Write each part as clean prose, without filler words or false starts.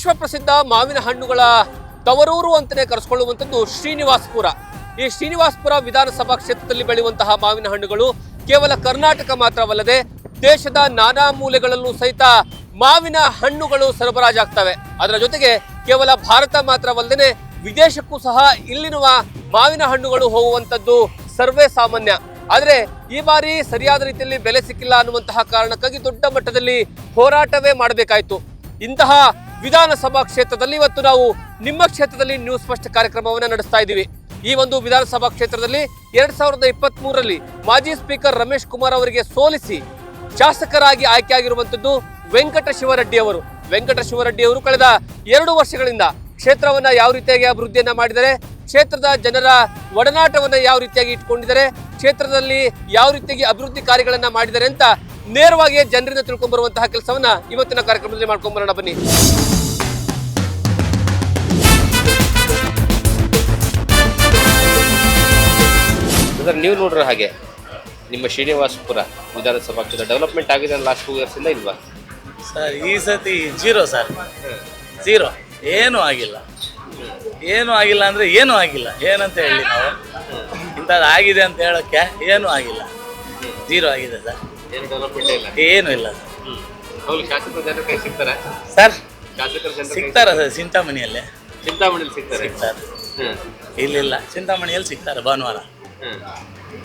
ವಿಶ್ವ ಪ್ರಸಿದ್ಧ ಮಾವಿನ ಹಣ್ಣುಗಳ ತವರೂರು ಅಂತಾನೆ ಕರೆಸಿಕೊಳ್ಳುವಂಥದ್ದು ಶ್ರೀನಿವಾಸಪುರ. ಈ ಶ್ರೀನಿವಾಸಪುರ ವಿಧಾನಸಭಾ ಕ್ಷೇತ್ರದಲ್ಲಿ ಬೆಳೆಯುವಂತಹ ಮಾವಿನ ಹಣ್ಣುಗಳು ಕೇವಲ ಕರ್ನಾಟಕ ಮಾತ್ರವಲ್ಲದೆ ದೇಶದ ನಾನಾ ಮೂಲೆಗಳಲ್ಲೂ ಸಹಿತ ಮಾವಿನ ಹಣ್ಣುಗಳು ಸರಬರಾಜಾಗ್ತವೆ. ಅದರ ಜೊತೆಗೆ ಕೇವಲ ಭಾರತ ಮಾತ್ರವಲ್ಲದೆ ವಿದೇಶಕ್ಕೂ ಸಹ ಇಲ್ಲಿರುವ ಮಾವಿನ ಹಣ್ಣುಗಳು ಹೋಗುವಂಥದ್ದು ಸರ್ವೇ ಸಾಮಾನ್ಯ. ಆದರೆ ಈ ಬಾರಿ ಸರಿಯಾದ ರೀತಿಯಲ್ಲಿ ಬೆಲೆ ಸಿಕ್ಕಿಲ್ಲ ಅನ್ನುವಂತಹ ಕಾರಣಕ್ಕಾಗಿ ದೊಡ್ಡ ಮಟ್ಟದಲ್ಲಿ ಹೋರಾಟವೇ ಮಾಡಬೇಕಾಯಿತು. ಇಂತಹ ವಿಧಾನಸಭಾ ಕ್ಷೇತ್ರದಲ್ಲಿ ಇವತ್ತು ನಾವು ನಿಮ್ಮ ಕ್ಷೇತ್ರದಲ್ಲಿ ನ್ಯೂಸ್ ಫಸ್ಟ್ ಕಾರ್ಯಕ್ರಮವನ್ನು ನಡೆಸ್ತಾ ಇದ್ದೀವಿ. ಈ ಒಂದು ವಿಧಾನಸಭಾ ಕ್ಷೇತ್ರದಲ್ಲಿ 2023ರಲ್ಲಿ ಮಾಜಿ ಸ್ಪೀಕರ್ ರಮೇಶ್ ಕುಮಾರ್ ಅವರಿಗೆ ಸೋಲಿಸಿ ಶಾಸಕರಾಗಿ ಆಯ್ಕೆಯಾಗಿರುವಂಥದ್ದು ವೆಂಕಟಶಿವರೆಡ್ಡಿ ಅವರು. ವೆಂಕಟಶಿವರೆಡ್ಡಿ ಅವರು ಕಳೆದ 2 ವರ್ಷಗಳಿಂದ ಕ್ಷೇತ್ರವನ್ನ ಯಾವ ರೀತಿಯಾಗಿ ಅಭಿವೃದ್ಧಿಯನ್ನ ಮಾಡಿದ್ದಾರೆ, ಕ್ಷೇತ್ರದ ಜನರ ಒಡನಾಟವನ್ನ ಯಾವ ರೀತಿಯಾಗಿ ಇಟ್ಕೊಂಡಿದ್ದಾರೆ, ಕ್ಷೇತ್ರದಲ್ಲಿ ಯಾವ ರೀತಿಯಾಗಿ ಅಭಿವೃದ್ಧಿ ಕಾರ್ಯಗಳನ್ನ ಮಾಡಿದ್ದಾರೆ ಅಂತ ನೇರವಾಗಿ ಜನರಿಂದ ತಿಳ್ಕೊಂಡ್ ಬರುವಂತಹ ಕೆಲಸವನ್ನ ಇವತ್ತಿನ ಕಾರ್ಯಕ್ರಮದಲ್ಲಿ ಮಾಡ್ಕೊಂಡ್ ಬರೋಣ ಬನ್ನಿ. ನೀವು ನೋಡ್ರಿ ಹಾಗೆ ನಿಮ್ಮ ಶ್ರೀನಿವಾಸಪುರ ವಿಧಾನಸಭಾ ಕ್ಷೇತ್ರ ಡೆವಲಪ್ಮೆಂಟ್ ಆಗಿದೆ ಲಾಸ್ಟ್ 2 ಇಯರ್ಸ್ ಇಂದ ಇಲ್ವಾ ಸರ್? ಈ ಸತಿ 0 ಸರ್, 0 ಏನೂ ಆಗಿಲ್ಲ. ಏನೂ ಆಗಿಲ್ಲ ಅಂದರೆ ಏನೂ ಆಗಿಲ್ಲ. ಏನಂತ ಹೇಳಿ ನಾವು ಇಂಥದ್ದು ಆಗಿದೆ ಅಂತ ಹೇಳೋಕ್ಕೆ ಏನೂ ಆಗಿಲ್ಲ. 0 ಆಗಿದೆ ಸರ್. ಏನು ಡೆವಲಪ್ಮೆಂಟ್ ಇಲ್ಲ, ಏನೂ ಇಲ್ಲ ಸರ್. ಶಾಸಕರ ಜನಕ್ಕೆ ಸಿಗ್ತಾರೆ ಸರ್? ಶಾಸಕರ ಜನ ಸಿಗ್ತಾರ ಸರ್? ಚಿಂತಾಮಣಿಯಲ್ಲಿ ಸಿಗ್ತಾರೆ. ಇಲ್ಲಿಲ್ಲ, ಚಿಂತಾಮಣಿಯಲ್ಲಿ ಸಿಗ್ತಾರೆ ಭಾನುವಾರ.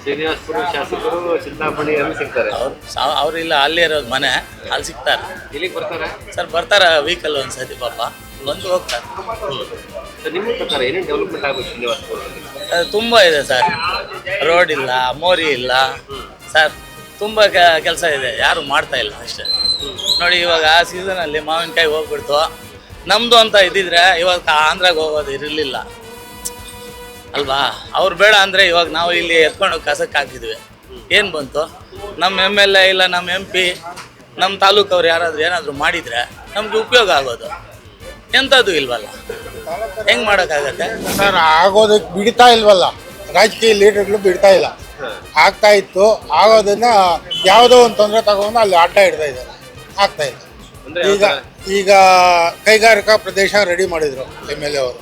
ಶ್ರೀನಿವಾಸಪುರ ಶಾಸಕರು ಚಿಂತಾಮಣಿಯಲ್ಲಿ ಸಿಗ್ತಾರೆ. ಅವ್ರು ಇಲ್ಲ, ಅಲ್ಲೇ ಇರೋದು ಮನೆ, ಅಲ್ಲಿ ಸಿಗ್ತಾರೆ. ಇಲ್ಲಿಗೆ ಬರ್ತಾರೆ ಸರ್? ಬರ್ತಾರೆ ವೀಕಲ್ ಒಂದ್ಸತಿ ಪಾಪ ಬಂದು ಹೋಗ್ತಾರೆ. ನಿಮ್ಮ ಪ್ರಕಾರ ಏನೇನು ಡೆವಲಪ್ಮೆಂಟ್ ಆಗಬೇಕು ಶ್ರೀನಿವಾಸಪುರದಲ್ಲಿ? ತುಂಬ ಇದೆ ಸರ್. ರೋಡ್ ಇಲ್ಲ, ಮೋರಿ ಇಲ್ಲ ಸರ್, ತುಂಬ ಕೆಲಸ ಇದೆ, ಯಾರು ಮಾಡ್ತಾ ಇಲ್ಲ ಅಷ್ಟೇ. ನೋಡಿ ಇವಾಗ ಆ ಸೀಸನಲ್ಲಿ ಮಾವಿನಕಾಯಿ ಹೋಗ್ಬಿಡ್ತು. ನಮ್ಮದು ಅಂತ ಇದ್ದಿದ್ರೆ ಇವಾಗ ಆಂಧ್ರಾಗ ಹೋಗೋದು ಇರಲಿಲ್ಲ ಅಲ್ವಾ? ಅವ್ರು ಬೇಡ ಅಂದರೆ ಇವಾಗ ನಾವು ಇಲ್ಲಿ ಎತ್ಕೊಂಡು ಕಸಕ್ಕೆ ಹಾಕಿದ್ವಿ. ಏನು ಬಂತು? ನಮ್ಮ MLA ಇಲ್ಲ ನಮ್ಮ MP ನಮ್ಮ ತಾಲೂಕವ್ರು ಏನಾದರೂ ಮಾಡಿದರೆ ನಮ್ಗೆ ಉಪಯೋಗ ಆಗೋದು. ಎಂಥದ್ದು ಇಲ್ವಲ್ಲ, ಹೆಂಗೆ ಮಾಡೋಕ್ಕಾಗತ್ತೆ ಸರ್? ಆಗೋದಕ್ಕೆ ಬಿಡ್ತಾ ಇಲ್ವಲ್ಲ, ರಾಜಕೀಯ ಲೀಡರ್ಗಳು ಬಿಡ್ತಾ ಇಲ್ಲ. ಆಗ್ತಾ ಇತ್ತು, ಆಗೋದನ್ನ ಯಾವುದೋ ಒಂದು ತೊಂದರೆ ತಗೊಂಡು ಅಲ್ಲಿ ಅಡ್ಡ ಇಡ್ತಾ ಇದ್ದಾರೆ, ಆಗ್ತಾ ಇಲ್ಲ. ಈಗ ಕೈಗಾರಿಕಾ ಪ್ರದೇಶ ರೆಡಿ ಮಾಡಿದ್ರು MLA ಅವರು,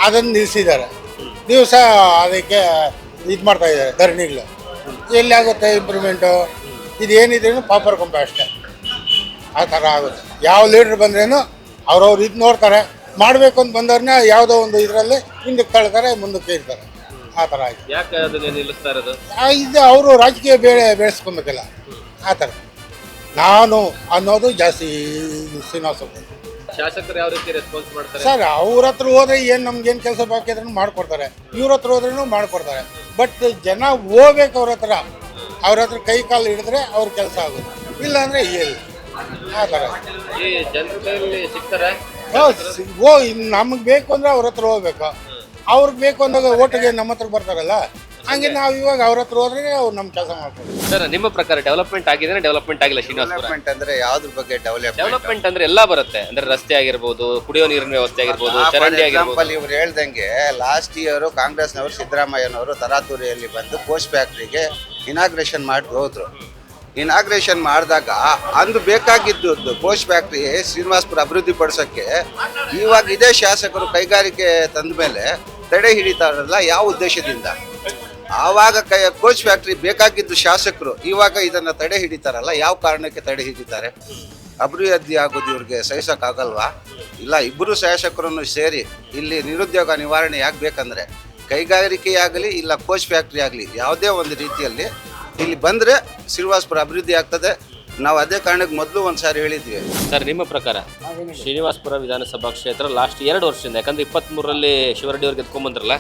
ಅದನ್ನು ನಿಲ್ಲಿಸಿದ್ದಾರೆ. ದಿವಸ ಅದಕ್ಕೆ ಇದು ಮಾಡ್ತಾ ಇದ್ದಾರೆ ಧರಣಿಗಳು. ಎಲ್ಲಿ ಆಗುತ್ತೆ ಇಂಪ್ರೂವ್ಮೆಂಟು? ಇದೇನಿದ್ರೂ ಪಾಪರ್ ಕೊಂಬೆ ಅಷ್ಟೇ, ಆ ಥರ ಆಗುತ್ತೆ. ಯಾವ ಲೀಡ್ರ್ ಬಂದ್ರೇನು ಅವ್ರವ್ರು ಇದು ನೋಡ್ತಾರೆ, ಮಾಡಬೇಕು ಅಂತ ಬಂದವ್ರನ್ನ ಯಾವುದೋ ಒಂದು ಇದರಲ್ಲಿ ಹಿಂದಕ್ಕೆ ತಳ್ತಾರೆ, ಮುಂದಕ್ಕೆ ಇರ್ತಾರೆ. ಆ ಥರ ಆಗಿದೆ. ಯಾಕೆ ಅದನ್ನ ನಿಲ್ಲಿಸ್ತಾ ಇರೋದು? ಇದು ಅವರು ರಾಜಕೀಯ ಬೆಳೆಸ್ಕೊಬೇಕಲ್ಲ, ಆ ಥರ. ನಾನು ಅನ್ನೋದು ಜಾಸ್ತಿ ಶ್ರೀನಿವಾಸಪುರ. ಶಾಸಕರು ಯಾವ ರೀತಿ ರೆಸ್ಪಾನ್ಸ್ ಮಾಡ್ತಾರೆ ಸರ್? ಅವ್ರ ಹತ್ರ ಹೋದ್ರೆ ಏನು ನಮ್ಗೇನು ಕೆಲಸ ಬಾಕಿ ಆದ್ರೂ ಮಾಡ್ಕೊಡ್ತಾರೆ, ಇವ್ರ ಹತ್ರ ಹೋದ್ರೂ ಮಾಡ್ಕೊಡ್ತಾರೆ. ಬಟ್ ಜನ ಹೋಗ್ಬೇಕು ಅವ್ರ ಹತ್ರ ಕೈ ಕಾಲು ಹಿಡಿದ್ರೆ ಅವ್ರ ಕೆಲಸ ಆಗೋದು, ಇಲ್ಲ ಅಂದರೆ ಇಲ್ಲ. ಆ ಥರ ಈ ಜನರ ಕೈಯಲ್ಲಿ ಸಿಗ್ತಾರೆ. ನಮಗೆ ಬೇಕು ಅಂದರೆ ಅವ್ರ ಹತ್ರ ಹೋಗ್ಬೇಕು. ಅವ್ರಿಗೆ ಬೇಕು ಅಂದಾಗ ಓಟಿಗೆ ನಮ್ಮ ಹತ್ರ ಬರ್ತಾರಲ್ಲ, ಹಂಗೆ ನಾವು ಇವಾಗ ಅವ್ರ ಹತ್ರ ಹೋದ್ರೆ ಅವ್ರು ನಮ್ಮ ಕೆಲಸ ಮಾಡ್ತಾರೆ. ಸರ್, ನಿಮ್ಮ ಪ್ರಕಾರ ಡೆವಲಪ್ಮೆಂಟ್ ಆಗಿದೆ ಡೆವಲಪ್ಮೆಂಟ್ ಆಗಿಲ್ಲ ಶ್ರೀನಿವಾಸಪುರ? ಡೆವಲಪ್ಮೆಂಟ್ ಅಂದ್ರೆ ಯಾವ್ದ್ರ ಬಗ್ಗೆ ಡೆವಲಪ್ಮೆಂಟ್ ಅಂದ್ರೆ ಎಲ್ಲ ಬರುತ್ತೆ. ಅಂದ್ರೆ ರಸ್ತೆ ಆಗಿರ್ಬೋದು, ಕುಡಿಯೋ ನೀರಿನ ವ್ಯವಸ್ಥೆ ಆಗಿರ್ಬೋದು, ಚರಂಡಿ ಆಗಿರ್ಬೋದು. ಇವ್ರು ಹೇಳ್ದಂಗೆ ಲಾಸ್ಟ್ ಇಯರ್ ಕಾಂಗ್ರೆಸ್ನವರು ಸಿದ್ದರಾಮಯ್ಯನವರು ತರಾತುರಿಯಲ್ಲಿ ಬಂದು ಕೋಚ್ ಫ್ಯಾಕ್ಟ್ರಿಗೆ ಇನಾಗ್ರೇಷನ್ ಮಾಡಿ ಹೋದ್ರು. ಇನಾಗ್ರೇಷನ್ ಮಾಡಿದಾಗ ಅಂದು ಬೇಕಾಗಿದ್ದು ಕೋಚ್ ಫ್ಯಾಕ್ಟ್ರಿ ಶ್ರೀನಿವಾಸಪುರ ಅಭಿವೃದ್ಧಿ ಪಡಿಸೋಕ್ಕೆ ಇವಾಗ ಇದೇ ಶಾಸಕರು ಕೈಗಾರಿಕೆ ತಂದ ಮೇಲೆ ತಡೆ ಹಿಡಿತಾರಲ್ಲ, ಯಾವ ಉದ್ದೇಶದಿಂದ? ಆವಾಗ ಕೋಚ್ ಫ್ಯಾಕ್ಟ್ರಿ ಬೇಕಾಗಿದ್ದು ಶಾಸಕರು, ಇವಾಗ ಇದನ್ನು ತಡೆ ಹಿಡಿತಾರಲ್ಲ, ಯಾವ ಕಾರಣಕ್ಕೆ ತಡೆ ಹಿಡಿತಾರೆ? ಅಭಿವೃದ್ಧಿ ಆಗೋದು ಇವ್ರಿಗೆ ಸಹಿಸೋಕ್ಕಾಗಲ್ವಾ? ಇಲ್ಲ, ಇಬ್ಬರು ಶಾಸಕರನ್ನು ಸೇರಿ ಇಲ್ಲಿ ನಿರುದ್ಯೋಗ ನಿವಾರಣೆ ಆಗಬೇಕಂದ್ರೆ ಕೈಗಾರಿಕೆ ಆಗಲಿ ಇಲ್ಲ ಕೋಚ್ ಫ್ಯಾಕ್ಟ್ರಿ ಆಗಲಿ ಯಾವುದೇ ಒಂದು ರೀತಿಯಲ್ಲಿ ಇಲ್ಲಿ ಬಂದರೆ ಶ್ರೀನಿವಾಸಪುರ ಅಭಿವೃದ್ಧಿ ಆಗ್ತದೆ. ನಾವು ಅದೇ ಕಾರಣಕ್ಕೆ ಮೊದಲು ಒಂದು ಸಾರಿ ಹೇಳಿದ್ವಿ. ಸರ್, ನಿಮ್ಮ ಪ್ರಕಾರ ಶ್ರೀನಿವಾಸಪುರ ವಿಧಾನಸಭಾ ಕ್ಷೇತ್ರ ಲಾಸ್ಟ್ 2 ವರ್ಷದಿಂದ, ಯಾಕಂದ್ರೆ 23ರಲ್ಲಿ ಶಿವರೆಡ್ಡಿ ಅವ್ರಿಗೆ ಎತ್ಕೊಂಡ್ಬಂದ್ರಲ್ಲ,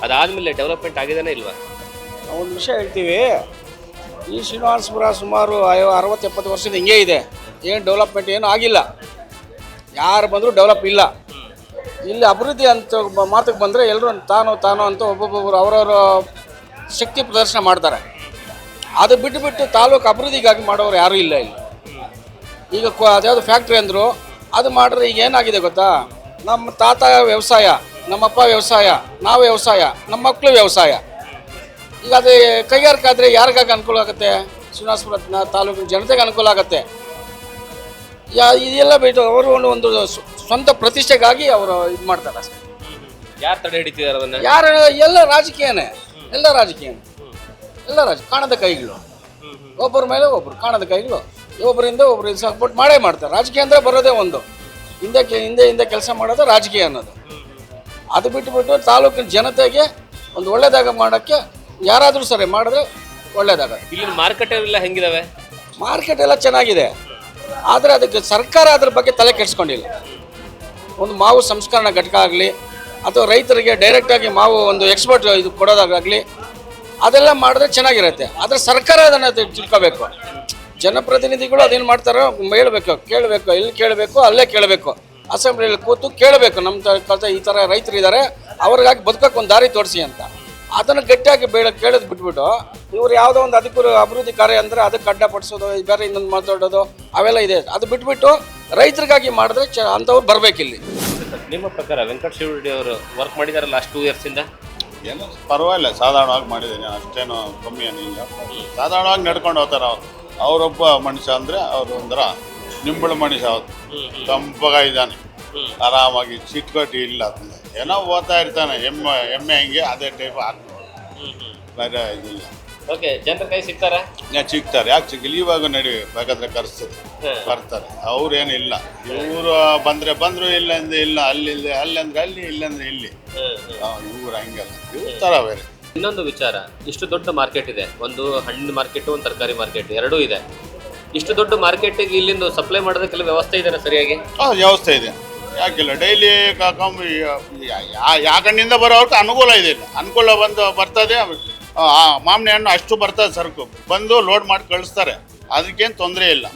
ಅದಾದಮೇಲೆ ಡೆವಲಪ್ಮೆಂಟ್ ಆಗಿದೇನೆ ಇಲ್ವಾ? ಒಂದು ವಿಷಯ ಹೇಳ್ತೀವಿ, ಈ ಶ್ರೀನಿವಾಸಪುರ ಸುಮಾರು 60-70 ವರ್ಷದ ಹಿಂಗೆ ಇದೆ. ಏನು ಡೆವಲಪ್ಮೆಂಟ್ ಏನೂ ಆಗಿಲ್ಲ. ಯಾರು ಬಂದರೂ ಡೆವಲಪ್ ಇಲ್ಲ. ಇಲ್ಲಿ ಅಭಿವೃದ್ಧಿ ಅಂತ ಮಾತಿಗೆ ಬಂದರೆ ಎಲ್ಲರೂ ತಾನು ಅಂತ ಒಬ್ಬೊಬ್ಬರು ಅವರವರ ಶಕ್ತಿ ಪ್ರದರ್ಶನ ಮಾಡ್ತಾರೆ. ಅದು ಬಿಟ್ಟು ತಾಲೂಕು ಅಭಿವೃದ್ಧಿಗಾಗಿ ಮಾಡೋರು ಯಾರೂ ಇಲ್ಲ ಇಲ್ಲಿ. ಈಗ ಅದ್ಯಾವುದು ಫ್ಯಾಕ್ಟ್ರಿ ಅಂದರು, ಅದು ಮಾಡಿದ್ರೆ ಈಗ ಏನಾಗಿದೆ ಗೊತ್ತಾ? ನಮ್ಮ ತಾತ ವ್ಯವಸಾಯ, ನಮ್ಮಪ್ಪ ವ್ಯವಸಾಯ, ನಾವು ವ್ಯವಸಾಯ, ನಮ್ಮ ಮಕ್ಕಳು ವ್ಯವಸಾಯ. ಈಗ ಅದು ಕೈಗಾರಿಕೆ ಆದರೆ ಯಾರಿಗಾಗಿ ಅನುಕೂಲ ಆಗುತ್ತೆ? ಶ್ರೀನಿವಾಸಪುರ ತಾಲೂಕಿನ ಜನತೆಗೆ ಅನುಕೂಲ ಆಗುತ್ತೆ. ಇದೆಲ್ಲ ಬಿಟ್ಟು ಅವರು ಒಂದು ಸ್ವಂತ ಪ್ರತಿಷ್ಠೆಗಾಗಿ ಅವರು ಇದು ಮಾಡ್ತಾರೆ ಅಷ್ಟೇ. ಯಾರು ತಡೆ ಹಿಡಿತಿದ್ದಾರೆ ಅದನ್ನ? ಯಾರು ಎಲ್ಲ ರಾಜಕೀಯನೇ, ಎಲ್ಲ ರಾಜಕೀಯನೇ, ಎಲ್ಲ ಕಾಣದ ಕೈಗಳು, ಒಬ್ಬರ ಮೇಲೆ ಒಬ್ಬರು ಕಾಣದ ಕೈಗಳು, ಒಬ್ಬರಿಂದ ಒಬ್ಬರು ಸಪೋರ್ಟ್ ಮಾಡೇ ಮಾಡ್ತಾರೆ. ರಾಜಕೀಯ ಅಂದರೆ ಬರೋದೇ ಒಂದು, ಹಿಂದೆ ಕೆಲಸ ಮಾಡೋದು ರಾಜಕೀಯ ಅನ್ನೋದು. ಅದು ಬಿಟ್ಟುಬಿಟ್ಟು ತಾಲೂಕಿನ ಜನತೆಗೆ ಒಂದು ಒಳ್ಳೇದಾಗ ಮಾಡೋಕ್ಕೆ ಯಾರಾದರೂ ಸರಿ ಮಾಡಿದ್ರೆ ಒಳ್ಳೇದಾಗತ್ತೆ. ಇಲ್ಲಿನ ಮಾರುಕಟ್ಟೆ ಎಲ್ಲ ಹೆಂಗಿದಾವೆ? ಮಾರ್ಕೆಟ್ ಎಲ್ಲ ಚೆನ್ನಾಗಿದೆ, ಆದರೆ ಅದಕ್ಕೆ ಸರ್ಕಾರ ಅದ್ರ ಬಗ್ಗೆ ತಲೆ ಕೆಡಿಸ್ಕೊಂಡಿಲ್ಲ. ಒಂದು ಮಾವು ಸಂಸ್ಕರಣಾ ಘಟಕ ಆಗಲಿ ಅಥವಾ ರೈತರಿಗೆ ಡೈರೆಕ್ಟಾಗಿ ಮಾವು ಒಂದು ಎಕ್ಸ್ಪೋರ್ಟ್ ಇದು ಕೊಡೋದಾಗಲಿ ಅದೆಲ್ಲ ಮಾಡಿದ್ರೆ ಚೆನ್ನಾಗಿರುತ್ತೆ. ಆದರೆ ಸರ್ಕಾರ ಅದನ್ನು ತಿಳ್ಕೋಬೇಕು. ಜನಪ್ರತಿನಿಧಿಗಳು ಅದೇನು ಮಾಡ್ತಾರೋ ಹೇಳಬೇಕು, ಕೇಳಬೇಕು, ಎಲ್ಲಿ ಕೇಳಬೇಕು ಅಲ್ಲೇ ಕೇಳಬೇಕು, ಅಸೆಂಬ್ಲಿಯಲ್ಲಿ ಕೂತು ಕೇಳಬೇಕು. ನಮ್ಮ ಈ ಥರ ರೈತರು ಇದ್ದಾರೆ, ಅವ್ರಿಗಾಗಿ ಬದುಕೋಕೆ ಒಂದು ದಾರಿ ತೋರಿಸಿ ಅಂತ. ಅದನ್ನು ಗಟ್ಟಿಯಾಗಿ ಕೇಳೋದು ಬಿಟ್ಬಿಟ್ಟು ಇವ್ರು ಯಾವುದೋ ಒಂದು ಅಭಿವೃದ್ಧಿ ಕಾರ್ಯ ಅಂದರೆ ಅದಕ್ಕೆ ಅಡ್ಡಪಡಿಸೋದು, ಬೇರೆ ಇನ್ನೊಂದು ಮಾತಾಡೋದು ಅವೆಲ್ಲ ಇದೆ. ಅದು ಬಿಟ್ಬಿಟ್ಟು ರೈತರಿಗಾಗಿ ಮಾಡಿದ್ರೆ ಅಂಥವ್ರು ಬರಬೇಕಿಲ್ಲಿ. ನಿಮ್ಮ ಪ್ರಕಾರ ವೆಂಕಟ ಶಿವರೆಡ್ಡಿ ಅವರು ವರ್ಕ್ ಮಾಡಿದ್ದಾರೆ ಲಾಸ್ಟ್ 2 ಇಯರ್ಸಿಂದ? ಏನು ಪರವಾಗಿಲ್ಲ, ಸಾಧಾರಣವಾಗಿ ಮಾಡಿದ್ದೀನಿ, ಅಷ್ಟೇನು ಕಮ್ಮಿ ಏನಿಲ್ಲ. ಸಾಧಾರಣವಾಗಿ ನಡ್ಕೊಂಡು ಹೋಗ್ತಾರೆ ಅವ್ರು. ಅವರೊಬ್ಬ ಮನುಷ್ಯ ಅಂದರೆ ಅವರು ಒಂಥರ ನಿಂಬಳ ಮನುಷ್ಯ, ಅವ್ರು ತಂಪಗ ಇದ್ದಾನೆ, ಆರಾಮಾಗಿ ಸಿಟ್ಕೊಟ್ಟು ಇಲ್ಲ, ಏನೋ ಓದ್ತಾ ಇರ್ತಾನೆ. ಎಮ್ಮೆ ಹಂಗೆ ಅದೇ ಟೈಪ್ ಆಗ್ತದೆ, ಬೇರೆ ಇದಿಲ್ಲ. ಓಕೆ, ಜನರ ಕೈ ಸಿಗ್ತಾರಾ? ಸಿಗ್ತಾರೆ, ಯಾಕೆ ಸಿಕ್ಕಿಲ್ಲ? ಇವಾಗ ನಡಿ ಬೇಕಾದ್ರೆ ಕರೆಸ್ತದೆ, ಬರ್ತಾರೆ. ಅವ್ರೇನಿಲ್ಲ, ಇವರು ಬಂದರು, ಇಲ್ಲಂದ್ರೆ ಇಲ್ಲ, ಅಲ್ಲಂದ್ರೆ ಅಲ್ಲಿ, ಇಲ್ಲಂದ್ರೆ ಇಲ್ಲಿ. ಇವ್ರು ಹಂಗಲ್ಲ, ಇವ್ರ ಥರ ಬೇರೆ. ಇನ್ನೊಂದು ವಿಚಾರ, ಇಷ್ಟು ದೊಡ್ಡ ಮಾರ್ಕೆಟ್ ಇದೆ, ಒಂದು ಹಣ್ಣಿನ ಮಾರ್ಕೆಟ್, ಒಂದು ತರಕಾರಿ ಮಾರ್ಕೆಟ್, ಎರಡೂ ಇದೆ. ಇಷ್ಟು ದೊಡ್ಡ ಮಾರ್ಕೆಟಿಗೆ ಇಲ್ಲಿಂದ ಸಪ್ಲೈ ಮಾಡೋದಕ್ಕೆಲ್ಲ ವ್ಯವಸ್ಥೆ ಇದೆ ಸರಿಯಾಗಿ? ವ್ಯವಸ್ಥೆ ಇದೆ, ಯಾಕಿಲ್ಲ. ಡೈಲಿ ಯಾವ ಕಣ್ಣಿಂದ ಬರೋವ್ರಿಗೆ ಅನುಕೂಲ ಇದೆ, ಅನುಕೂಲ ಬರ್ತದೆ. ಮಾಮೂಲಿ ಹಣ್ಣು ಅಷ್ಟು ಬರ್ತದೆ, ಸರಕು ಬಂದು ಲೋಡ್ ಮಾಡಿ ಕಳಿಸ್ತಾರೆ, ಅದಕ್ಕೇನು ತೊಂದರೆ ಇಲ್ಲ.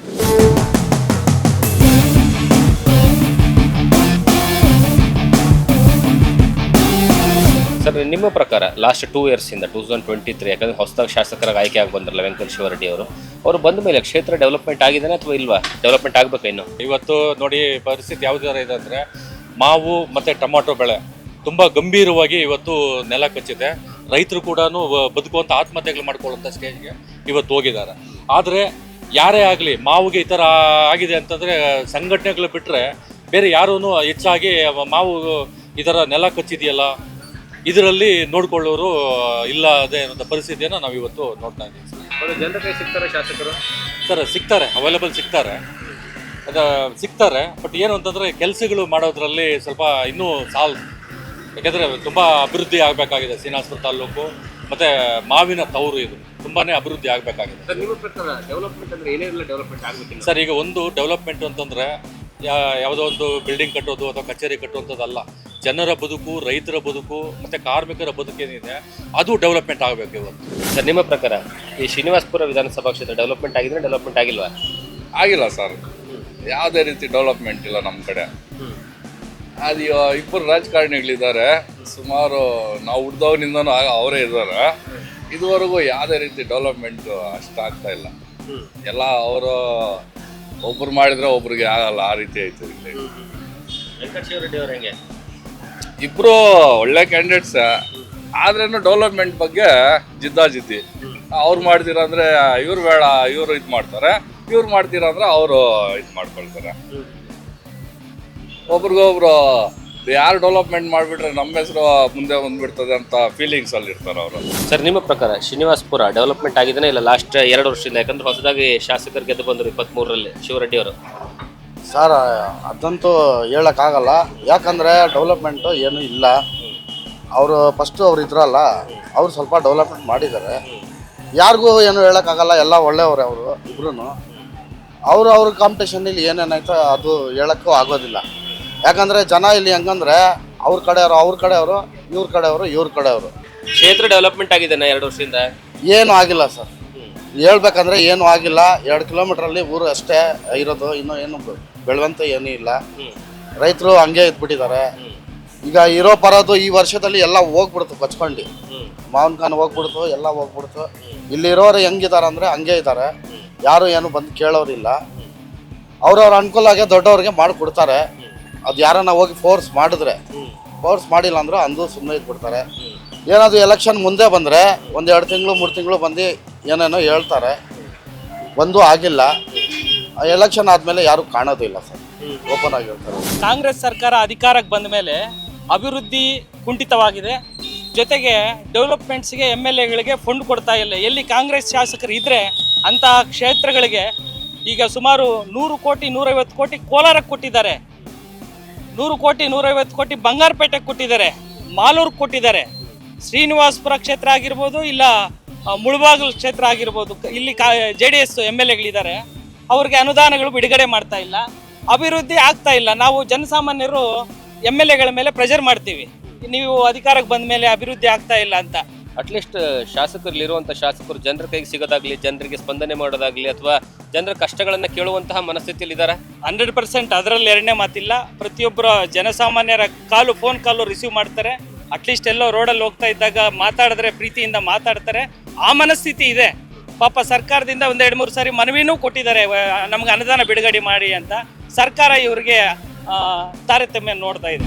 ಸರ್, ನಿಮ್ಮ ಪ್ರಕಾರ ಲಾಸ್ಟ್ 2 ಇಯರ್ಸಿಂದ 2023, ಯಾಕಂದರೆ ಹೊಸದಾಗಿ ಶಾಸಕರಾಗಿ ಆಯ್ಕೆ ಆಗಿ ಬಂದ್ರಲ್ಲ ವೆಂಕಟ ಶಿವರೆಡ್ಡಿ ಅವರು ಬಂದ ಮೇಲೆ ಕ್ಷೇತ್ರ ಡೆವಲಪ್ಮೆಂಟ್ ಆಗಿದ್ದಾನೆ ಅಥವಾ ಇಲ್ವಾ? ಡೆವಲಪ್ಮೆಂಟ್ ಆಗಬೇಕು ಇನ್ನು? ಇವತ್ತು ನೋಡಿ ಪರಿಸ್ಥಿತಿ ಯಾವ ಥರ ಇದೆ ಅಂದರೆ, ಮಾವು ಮತ್ತು ಟೊಮಾಟೊ ಬೆಳೆ ತುಂಬ ಗಂಭೀರವಾಗಿ ಇವತ್ತು ನೆಲ ಕಚ್ಚಿದೆ. ರೈತರು ಕೂಡ ಬದುಕುವಂಥ ಆತ್ಮಹತ್ಯೆಗಳು ಮಾಡ್ಕೊಳ್ಳುವಂಥ ಸ್ಟೇಜ್ಗೆ ಇವತ್ತು ಹೋಗಿದ್ದಾರೆ. ಆದರೆ ಯಾರೇ ಆಗಲಿ ಮಾವಿಗೆ ಈ ಥರ ಆಗಿದೆ ಅಂತಂದರೆ ಸಂಘಟನೆಗಳು ಬಿಟ್ಟರೆ ಬೇರೆ ಯಾರೂ ಹೆಚ್ಚಾಗಿ ಮಾವು ಈ ಥರ ನೆಲ ಕಚ್ಚಿದೆಯಲ್ಲ ಇದರಲ್ಲಿ ನೋಡ್ಕೊಳ್ಳೋರು ಇಲ್ಲದೆ ಅನ್ನೋ ಪರಿಸ್ಥಿತಿಯನ್ನು ನಾವು ಇವತ್ತು ನೋಡ್ತಾ ಇದ್ದೀವಿ. ಜನರ ಕೈ ಸಿಗ್ತಾರೆ ಶಾಸಕರು? ಸರ್ ಸಿಗ್ತಾರೆ, ಅವೈಲೇಬಲ್ ಸಿಗ್ತಾರೆ, ಸಿಗ್ತಾರೆ. ಬಟ್ ಏನು ಅಂತಂದರೆ ಕೆಲಸಗಳು ಮಾಡೋದ್ರಲ್ಲಿ ಸ್ವಲ್ಪ ಇನ್ನೂ ಯಾಕೆಂದರೆ ತುಂಬ ಅಭಿವೃದ್ಧಿ ಆಗಬೇಕಾಗಿದೆ. ಶ್ರೀನಿವಾಸಪುರ ತಾಲೂಕು ಮತ್ತು ಮಾವಿನ ತವರು ಇದು ತುಂಬಾ ಅಭಿವೃದ್ಧಿ ಆಗಬೇಕಾಗಿದೆ. ಸರ್, ನಿಮ್ಮ ಪ್ರಕಾರ ಡೆವಲಪ್ಮೆಂಟ್ ಅಂದರೆ ಏನೇನೆಲ್ಲ ಡೆವಲಪ್ಮೆಂಟ್ ಆಗಬೇಕು ಸರ್? ಈಗ ಒಂದು ಡೆವಲಪ್ಮೆಂಟ್ ಅಂತಂದರೆ ಯಾವುದೋ ಒಂದು ಬಿಲ್ಡಿಂಗ್ ಕಟ್ಟೋದು ಅಥವಾ ಕಚೇರಿ ಕಟ್ಟುವಂಥದ್ದಲ್ಲ. ಜನರ ಬದುಕು, ರೈತರ ಬದುಕು ಮತ್ತು ಕಾರ್ಮಿಕರ ಬದುಕೇನಿದೆ ಅದು ಡೆವಲಪ್ಮೆಂಟ್ ಆಗಬೇಕು ಇವತ್ತು. ಸರ್, ನಿಮ್ಮ ಪ್ರಕಾರ ಈ ಶ್ರೀನಿವಾಸಪುರ ವಿಧಾನಸಭಾ ಕ್ಷೇತ್ರ ಡೆವಲಪ್ಮೆಂಟ್ ಆಗಿದ್ರೆ ಡೆವಲಪ್ಮೆಂಟ್ ಆಗಿಲ್ವಾ? ಆಗಿಲ್ಲ ಸರ್, ಯಾವುದೇ ರೀತಿ ಡೆವಲಪ್ಮೆಂಟ್ ಇಲ್ಲ ನಮ್ಮ ಕಡೆ. ಅದು ಇಬ್ಬರು ರಾಜಕಾರಣಿಗಳಿದ್ದಾರೆ, ಸುಮಾರು ನಾವು ಹುಡ್ದವನಿಂದನೂ ಅವರೇ ಇದ್ದಾರೆ. ಇದುವರೆಗೂ ಯಾವುದೇ ರೀತಿ ಡೆವಲಪ್ಮೆಂಟು ಅಷ್ಟು ಆಗ್ತಾ ಇಲ್ಲ. ಎಲ್ಲ ಅವರು ಒಬ್ರು ಮಾಡಿದ್ರೆ ಒಬ್ರಿಗೆ ಆಗಲ್ಲ, ಆ ರೀತಿ ಐತೆ ಇಲ್ಲಿ. ವೆಂಕಟ ಶಿವರೆಡ್ಡಿ ಅವರು ಹೆಂಗೆ? ಇಬ್ಬರು ಒಳ್ಳೆ ಕ್ಯಾಂಡಿಡೇಟ್ಸ್, ಆದ್ರೇನು ಡೆವಲಪ್ಮೆಂಟ್ ಬಗ್ಗೆ ಜಿದ್ದಾಜಿದ್ದಿ. ಅವ್ರು ಮಾಡ್ತೀರ ಅಂದರೆ ಇವ್ರು ಬೇಡ, ಇವರು ಇದು ಮಾಡ್ತಾರೆ, ಇವ್ರು ಮಾಡ್ತೀರ ಅಂದರೆ ಅವರು ಇದು ಮಾಡ್ಕೊಳ್ತಾರೆ. ಒಬ್ರಿಗೊಬ್ರು ಯಾರು ಡೆವಲಪ್ಮೆಂಟ್ ಮಾಡಿಬಿಟ್ರೆ ನಮ್ಮ ಹೆಸರು ಮುಂದೆ ಬಂದ್ಬಿಡ್ತದೆ ಅಂತ ಫೀಲಿಂಗ್ಸ್ ಅಲ್ಲಿ ಇರ್ತಾರೆ ಅವರು. ಸರ್, ನಿಮ್ಮ ಪ್ರಕಾರ ಶ್ರೀನಿವಾಸಪುರ ಡೆವಲಪ್ಮೆಂಟ್ ಆಗಿದ್ದಾನೆ ಇಲ್ಲ ಲಾಸ್ಟ್ 2 ವರ್ಷದಿಂದ? ಯಾಕಂದ್ರೆ ಹೊಸದಾಗಿ ಶಾಸಕರು ಗೆದ್ದು ಬಂದರು 23ರಲ್ಲಿ ಶಿವರೆಡ್ಡಿ ಅವರು. ಸರ್ ಅದಂತೂ ಹೇಳೋಕ್ಕಾಗಲ್ಲ, ಯಾಕಂದರೆ ಡೆವಲಪ್ಮೆಂಟು ಏನೂ ಇಲ್ಲ. ಅವರು ಫಸ್ಟು ಅವ್ರು ಇದ್ರಲ್ಲ, ಅವ್ರು ಸ್ವಲ್ಪ ಡೆವಲಪ್ಮೆಂಟ್ ಮಾಡಿದ್ದಾರೆ. ಯಾರಿಗೂ ಏನು ಹೇಳೋಕ್ಕಾಗಲ್ಲ, ಎಲ್ಲ ಒಳ್ಳೆಯವ್ರೆ ಅವರು ಇಬ್ರು. ಅವ್ರ ಕಾಂಪಿಟೇಷನಲ್ಲಿ ಏನೇನಾಯ್ತೋ ಅದು ಹೇಳೋಕ್ಕೂ ಆಗೋದಿಲ್ಲ. ಯಾಕಂದರೆ ಜನ ಇಲ್ಲಿ ಹೆಂಗಂದ್ರೆ ಅವ್ರ ಕಡೆಯವರು, ಇವ್ರ ಕಡೆಯವರು. ಕ್ಷೇತ್ರ ಡೆವಲಪ್ಮೆಂಟ್ ಆಗಿದ್ದಾನೆ 2 ವರ್ಷದಿಂದ? ಏನೂ ಆಗಿಲ್ಲ ಸರ್, ಹೇಳ್ಬೇಕಂದ್ರೆ ಏನೂ ಆಗಿಲ್ಲ. 2 ಕಿಲೋಮೀಟ್ರಲ್ಲಿ ಊರು ಅಷ್ಟೇ ಇರೋದು, ಇನ್ನೂ ಏನು ಬೆಳೆವಂತ ಏನೂ ಇಲ್ಲ. ರೈತರು ಹಂಗೆ ಇದ್ಬಿಟ್ಟಿದ್ದಾರೆ. ಈಗ ಇರೋ ಪರೋದು ಈ ವರ್ಷದಲ್ಲಿ ಎಲ್ಲ ಹೋಗ್ಬಿಡ್ತು, ಕೊಚ್ಕೊಂಡು ಮಾವಿನಕಾಯಿ ಹೋಗ್ಬಿಡ್ತು, ಎಲ್ಲ ಹೋಗ್ಬಿಡ್ತು. ಇಲ್ಲಿರೋರು ಹೆಂಗಿದ್ದಾರೆ ಅಂದರೆ ಹಂಗೆ ಇದ್ದಾರೆ, ಯಾರು ಏನು ಬಂದು ಕೇಳೋರಿಲ್ಲ. ಅವ್ರವ್ರ ಅನುಕೂಲಾಗೆ ದೊಡ್ಡವ್ರಿಗೆ ಮಾಡಿಕೊಡ್ತಾರೆ. ಅದು ಯಾರನ್ನ ಹೋಗಿ ಫೋರ್ಸ್ ಮಾಡಿಲ್ಲ ಅಂದ್ರೆ ಅಂದು ಸುಮ್ಮನೆ ಇದ್ಬಿಡ್ತಾರೆ. ಏನಾದರೂ ಎಲೆಕ್ಷನ್ ಮುಂದೆ ಬಂದರೆ 1-2 ತಿಂಗಳು 3 ತಿಂಗಳು ಬಂದು ಏನೇನೋ ಹೇಳ್ತಾರೆ, ಒಂದೂ ಆಗಿಲ್ಲ. ಎಲೆಕ್ಷನ್ ಆದಮೇಲೆ ಯಾರು ಕಾಣೋದಿಲ್ಲ ಸರ್, ಓಪನ್ ಆಗಿ ಹೇಳ್ತಾರೆ. ಕಾಂಗ್ರೆಸ್ ಸರ್ಕಾರ ಅಧಿಕಾರಕ್ಕೆ ಬಂದ ಮೇಲೆ ಅಭಿವೃದ್ಧಿ ಕುಂಠಿತವಾಗಿದೆ. ಜೊತೆಗೆ ಡೆವಲಪ್ಮೆಂಟ್ಸ್ಗೆ MLAಗಳಿಗೆ ಫಂಡ್ ಕೊಡ್ತಾ ಇಲ್ಲ. ಎಲ್ಲಿ ಕಾಂಗ್ರೆಸ್ ಶಾಸಕರು ಇದ್ದರೆ ಅಂತಹ ಕ್ಷೇತ್ರಗಳಿಗೆ ಈಗ ಸುಮಾರು 100 ಕೋಟಿ 150 ಕೋಟಿ ಕೋಲಾರಕ್ಕೆ ಕೊಟ್ಟಿದ್ದಾರೆ, 100 ಕೋಟಿ 150 ಕೋಟಿ ಬಂಗಾರಪೇಟೆಗೆ ಕೊಟ್ಟಿದ್ದಾರೆ, ಮಾಲೂರಿಗೆ ಕೊಟ್ಟಿದ್ದಾರೆ. ಶ್ರೀನಿವಾಸಪುರ ಕ್ಷೇತ್ರ ಆಗಿರ್ಬೋದು, ಇಲ್ಲ ಮುಳಬಾಗಿಲು ಕ್ಷೇತ್ರ ಆಗಿರ್ಬೋದು, ಇಲ್ಲಿ JDS MLAಗಳಿದ್ದಾರೆ, ಅವ್ರಿಗೆ ಅನುದಾನಗಳು ಬಿಡುಗಡೆ ಮಾಡ್ತಾ ಇಲ್ಲ, ಅಭಿವೃದ್ಧಿ ಆಗ್ತಾ ಇಲ್ಲ. ನಾವು ಜನಸಾಮಾನ್ಯರು MLAಗಳ ಮೇಲೆ ಪ್ರೆಷರ್ ಮಾಡ್ತೀವಿ, ನೀವು ಅಧಿಕಾರಕ್ಕೆ ಬಂದ ಮೇಲೆ ಅಭಿವೃದ್ಧಿ ಆಗ್ತಾ ಇಲ್ಲ ಅಂತ. ಅಟ್ಲೀಸ್ಟ್ ಶಾಸಕರಲ್ಲಿರುವಂಥ ಶಾಸಕರು ಜನರ ಕೈಗೆ ಸಿಗೋದಾಗ್ಲಿ, ಜನರಿಗೆ ಸ್ಪಂದನೆ ಮಾಡೋದಾಗ್ಲಿ, ಅಥವಾ ಜನರ ಕಷ್ಟಗಳನ್ನು ಕೇಳುವಂತಹ ಮನಸ್ಥಿತಿಯಲ್ಲಿ ಇದ್ದಾರೆ. 100% ಅದರಲ್ಲಿ ಎರಡನೇ ಮಾತಿಲ್ಲ. ಪ್ರತಿಯೊಬ್ಬರ ಜನಸಾಮಾನ್ಯರ ಫೋನ್ ಕಾಲು ರಿಸೀವ್ ಮಾಡ್ತಾರೆ. ಅಟ್ಲೀಸ್ಟ್ ಎಲ್ಲೋ ರೋಡಲ್ಲಿ ಹೋಗ್ತಾ ಇದ್ದಾಗ ಮಾತಾಡಿದ್ರೆ ಪ್ರೀತಿಯಿಂದ ಮಾತಾಡ್ತಾರೆ. ಆ ಮನಸ್ಥಿತಿ ಇದೆ. ಪಾಪ ಸರ್ಕಾರದಿಂದ 1-2-3 ಸಾರಿ ಮನವಿನೂ ಕೊಟ್ಟಿದ್ದಾರೆ, ನಮ್ಗೆ ಅನುದಾನ ಬಿಡುಗಡೆ ಮಾಡಿ ಅಂತ. ಸರ್ಕಾರ ಇವರಿಗೆ ತಾರತಮ್ಯ ನೋಡ್ತಾ ಇದೆ.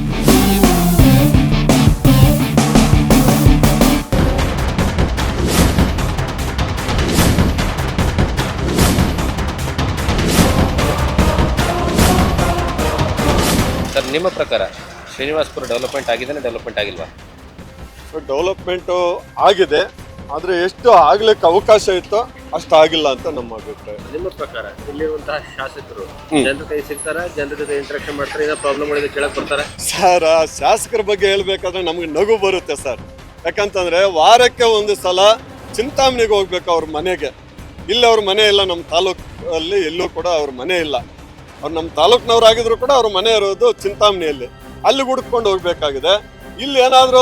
ಸರ್, ನಿಮ್ಮ ಪ್ರಕಾರ ಶ್ರೀನಿವಾಸಪುರ ಡೆವಲಪ್ಮೆಂಟ್ ಆಗಿದೆಯಾ, ಡೆವಲಪ್ಮೆಂಟ್ ಆಗಿಲ್ವಾ? ಡೆವಲಪ್ಮೆಂಟು ಆಗಿದೆ, ಆದರೆ ಎಷ್ಟು ಆಗ್ಲಿಕ್ಕೆ ಅವಕಾಶ ಇತ್ತೋ ಅಷ್ಟು ಆಗಿಲ್ಲ ಅಂತ ನಮ್ಮ ಅಭಿಪ್ರಾಯ. ನಿಮ್ಮ ಪ್ರಕಾರ ಇಲ್ಲಿರುವಂತಹ ಶಾಸಕರು ಜನರ ಕೈ ಸಿಗ್ತಾರ, ಜನರ ಜೊತೆ ಇಂಟ್ರಾಕ್ಷನ್ ಮಾಡ್ತಾರೆ, ಏನೋ ಪ್ರಾಬ್ಲಮ್ಗಳಿದೆ ಕೇಳಕ್ ಬರ್ತಾರೆ? ಸರ್, ಶಾಸಕರ ಬಗ್ಗೆ ಹೇಳ್ಬೇಕಾದ್ರೆ ನಮ್ಗೆ ನಗು ಬರುತ್ತೆ ಸರ್. ಯಾಕಂತಂದ್ರೆ ವಾರಕ್ಕೆ ಒಂದು ಸಲ ಚಿಂತಾಮಣಿಗೆ ಹೋಗ್ಬೇಕು ಅವ್ರ ಮನೆಗೆ. ಇಲ್ಲಿ ಅವ್ರ ಮನೆ ಇಲ್ಲ, ನಮ್ಮ ತಾಲೂಕಲ್ಲಿ ಎಲ್ಲೂ ಕೂಡ ಅವ್ರ ಮನೆ ಇಲ್ಲ. ಅವ್ರು ನಮ್ಮ ತಾಲೂಕ್ನವ್ರಾಗಿದ್ರು ಕೂಡ ಅವ್ರ ಮನೆ ಇರೋದು ಚಿಂತಾಮಣಿಯಲ್ಲಿ, ಅಲ್ಲಿ ಹುಡುಕೊಂಡು ಹೋಗ್ಬೇಕಾಗಿದೆ. ಇಲ್ಲಿ ಏನಾದರೂ